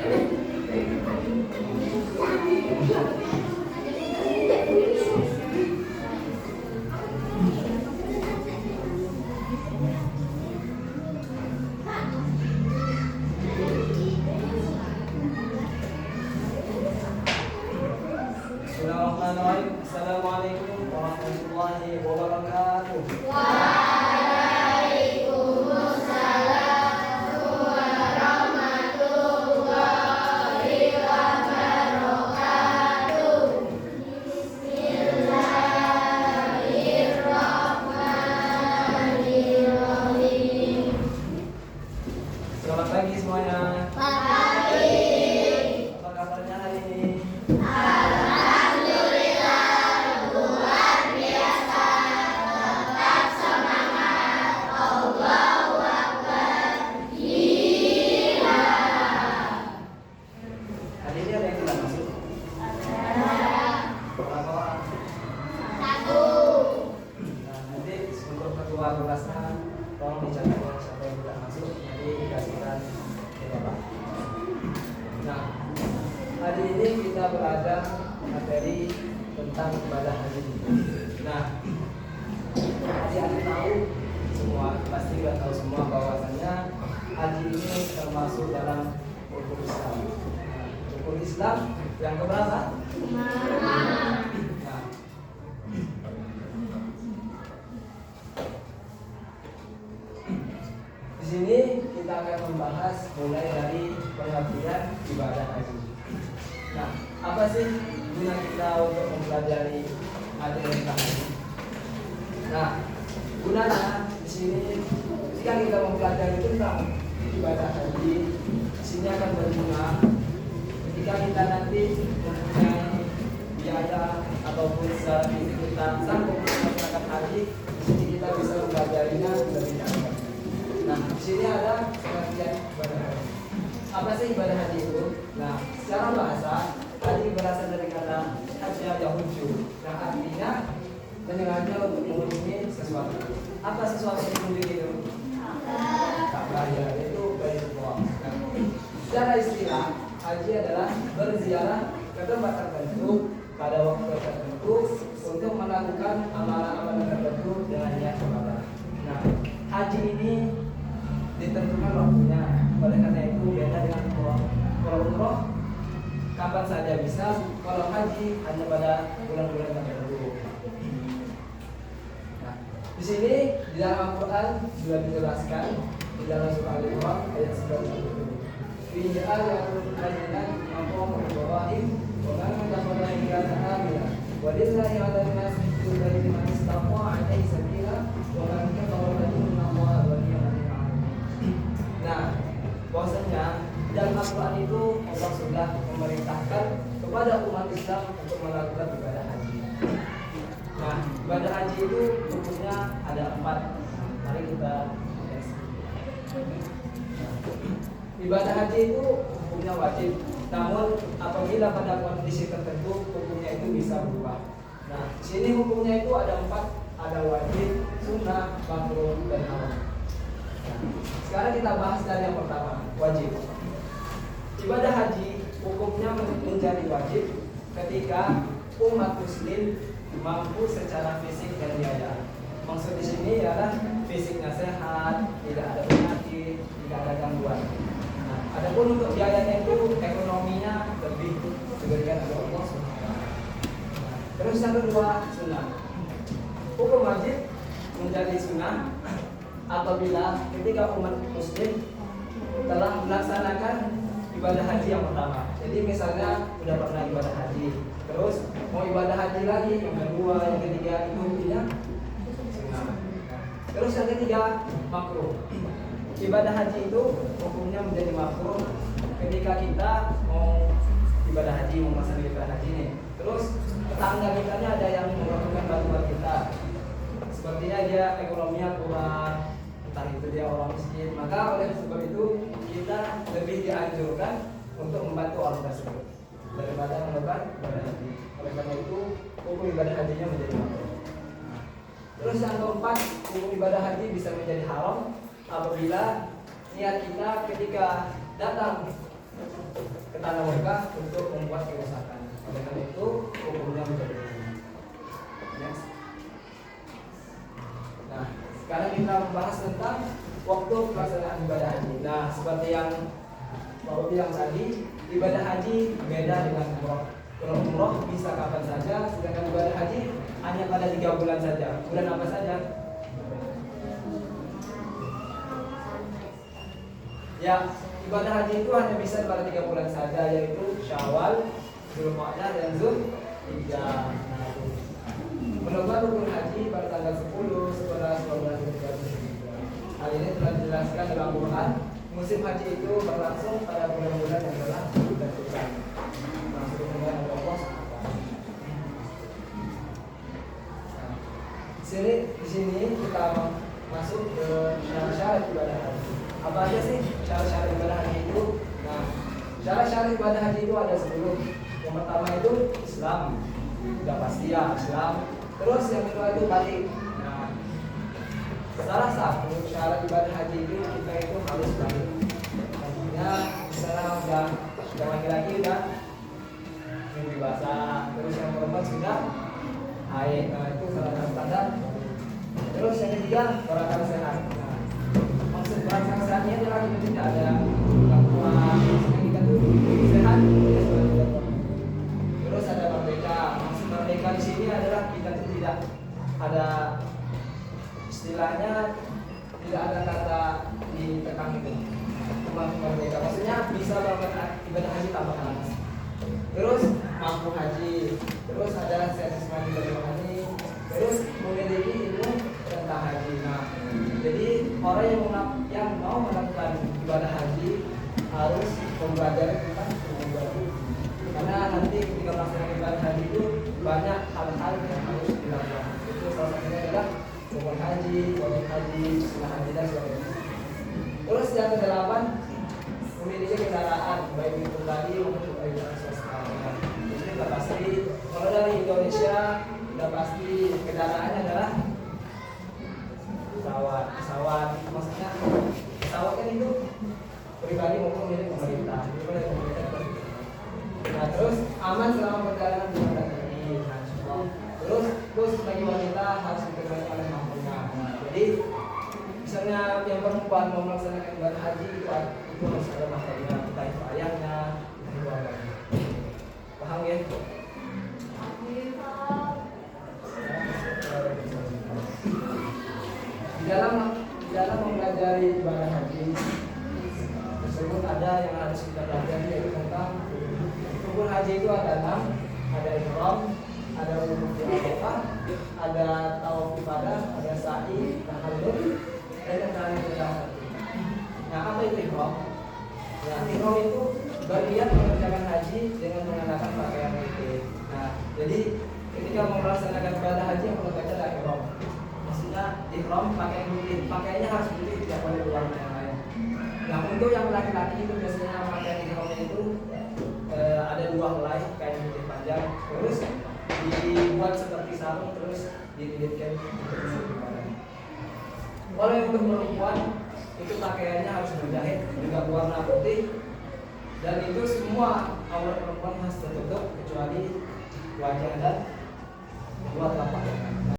Bismillahirrahmanirrahim. Assalamualaikum warahmatullahi wabarakatuh. Selamat pagi semuanya. Apa kabarnya hari ini? Hari ini ada yang tidak masuk? Berapa orang? Nah, nanti untuk ketua kelasnya tolong dicatat ya, siapa yang tidak masuk nanti dikasihkan ke Bapak. Nah, hari ini kita berada materi tentang ibadah haji. Nah, adik-adik tahu semua, pasti sudah tahu semua bahwasannya haji ini termasuk dalam rukun Islam. Rukun Islam yang keberapa? Nah, di sini kita akan membahas mulai dari pengertian ibadah haji. Nah, apa sih guna kita untuk mempelajari tentang haji? Nah, gunanya di sini jika kita mempelajari tentang ibadah haji, di sini akan berguna ketika kita nanti mempunyai biaya ataupun secara fisik kita sanggup melaksanakan haji, di sini kita bisa mempelajarinya lebih dalam. Nah, di sini ada pengertian ibadah haji. Apa sih ibadah haji itu? Nah, secara bahasa haji berasal dari kata hajja yahujju, yang artinya menyengaja untuk mengunjungi sesuatu. Apa sesuatu yang dikunjungi itu? Ka'bah, ya, itu Baitullah. Nah, secara istilah haji adalah berziarah ke tempat tertentu pada waktu tertentu untuk melakukan amalan-amalan tertentu dengan niat ibadah. Nah, haji ini ditentukan waktunya. Oleh karena itu beda dengan umroh. Kalau umroh kapan saja bisa, kalau haji hanya pada bulan-bulan tertentu. Nah, di sini di dalam Al-Quran sudah dijelaskan di dalam surah Al-Imran ayat 97. Fi ayatul bayyinat maqam Ibrahim wa man dakhala kana amina wa lillahi 'alan nasi hajjul baiti man istata'a 'ilaihi sabila wa man kafara fa inna Allaha ghaniyyun 'anil 'alamin. Nah, bahwasanya dalam Al-Quran itu Allah sudah memerintahkan kepada umat Islam untuk melakukan ibadah haji. Nah, ibadah haji itu hukumnya ada 4. Mari kita tes. Ibadah haji itu hukumnya wajib. Namun apabila pada kondisi tertentu hukumnya itu bisa berubah. Nah, sini hukumnya itu ada 4, ada wajib, sunnah, makruh, dan haram. Sekarang kita bahas dari yang pertama, wajib. Ibadah haji hukumnya menjadi wajib ketika umat muslim mampu secara fisik dan biaya. Maksud di sini ialah fisiknya sehat, tidak ada penyakit, tidak ada gangguan. Nah, adapun untuk biayanya itu ekonominya lebih diberikan oleh Allah SWT. Nah, terus yang kedua, sunnah. Hukum wajib menjadi sunnah apabila ketika umat muslim telah melaksanakan ibadah haji yang pertama. Jadi misalnya sudah pernah ibadah haji, terus mau ibadah haji lagi yang kedua, yang ketiga, itu hukumnya sunnah. Terus yang ketiga, makruh. Ibadah haji itu hukumnya menjadi makruh ketika kita mau ibadah haji, mau melaksanakan ibadah haji ini. Terus tetangga kita ada yang melakukan bantuan kita, sepertinya dia ekonominya kurang, entah itu dia orang miskin, maka oleh sebab itu kita lebih dianjurkan untuk membantu orang tersebut daripada melakukan ibadah haji. Oleh karena itu hukum ibadah hajinya menjadi makruh. Terus yang keempat, hukum ibadah haji bisa menjadi haram apabila niat kita ketika datang tanah Mekah untuk membuat kerusakan. Oleh karena itu hukumnya menjadi haram. Next. Nah, sekarang kita membahas tentang waktu pelaksanaan ibadah haji. Nah, seperti yang Bapak bilang tadi, ibadah haji beda dengan umroh. Kalau umroh bisa kapan saja, sedangkan ibadah haji hanya pada 3 bulan saja. Bulan apa saja? Ya, ibadah haji itu hanya bisa pada 3 bulan saja, yaitu Syawal, Dzulqa'dah, dan Dzulhijjah. Melakukan rukun haji pada tanggal 10, 11, 12, 13. Hal ini telah dijelaskan dalam Quran. Musim haji itu berlangsung pada bulan-bulan yang telah ditentukan. Maksud dengan Allah. Di sini kita masuk ke syarat-syarat ibadah haji. Apa aja sih syarat-syarat ibadah haji itu? Nah, syarat-syarat ibadah haji itu ada 10. Yang pertama itu Islam, sudah pasti ya Islam. Terus yang kedua itu balik. Nah, salah satu syarat ibadah haji itu kita itu harus balik. Artinya misalnya sudah laki-laki udah mimpi basah, terus yang perempuan sudah haid. Nah, itu salah satu standar. Terus yang ketiga berakal sehat. Nah, maksud berakal sehatnya adalah kita tidak ada gangguan, kita tuh sehat. Terus ada merdeka. Maksud merdeka di sini adalah kita tuh tidak ada istilahnya, tidak ada kata ditekan itu. Cuma merdeka. Maksudnya bisa melakukan ibadah haji tanpa halangan. Terus mampu haji. Terus ada sertifikat dari haji. Terus memiliki ilmu tentang haji. Nah, jadi orang yang mau melakukan ibadah haji harus mempelajari tentang ibadah haji. Karena nanti ketika melaksanakan ibadah haji itu banyak hal-hal yang harus dilakukan. Itu salah satunya adalah rukun haji, wajib haji, sunnah haji, dan sebagainya. Terus yang kedelapan, memiliki kendaraan baik itu pribadi maupun kendaraan swasta. Nah, ini sudah pasti. Kalau dari Indonesia sudah pasti kendaraannya adalah pesawat. Maksudnya pesawat kan itu pribadi maupun milik pemerintah. Nah, terus aman selama perjalanan di luar negeri. Terus bagi wanita harus ditemani oleh mampunya. Nah, jadi misalnya yang perempuan mau melaksanakan ibadah haji itu harus ada mahramnya, entah itu ayahnya, entah itu abangnya. Paham ya? Di dalam mempelajari ibadah haji tersebut ada yang harus kita pelajari, yaitu tentang rukun haji itu ada 6, ada ihram, ada wudhu di Arafah, ada tawaf ibadah, ada sa'i, tahallul, dan yang terakhir adalah hati. Nah, apa itu ihram? Nah, ihram itu berniat mengerjakan haji dengan mengenakan pakaian putih. Nah, jadi ketika mau melaksanakan ibadah haji yang perlu baca adalah ihram. Maksudnya ihram pakaian putih, pakaiannya harus putih, tidak boleh berwarna yang lain. Nah, untuk yang laki-laki itu biasanya pakaian ihramnya itu ada 2 helai kain putih panjang, terus dibuat seperti sarung, terus dililitkan untuk menutup badan. Kalau yang untuk perempuan itu pakaiannya harus berjahit juga warna putih, dan itu semua aurat perempuan harus tertutup kecuali wajah dan 2 telapak tangan.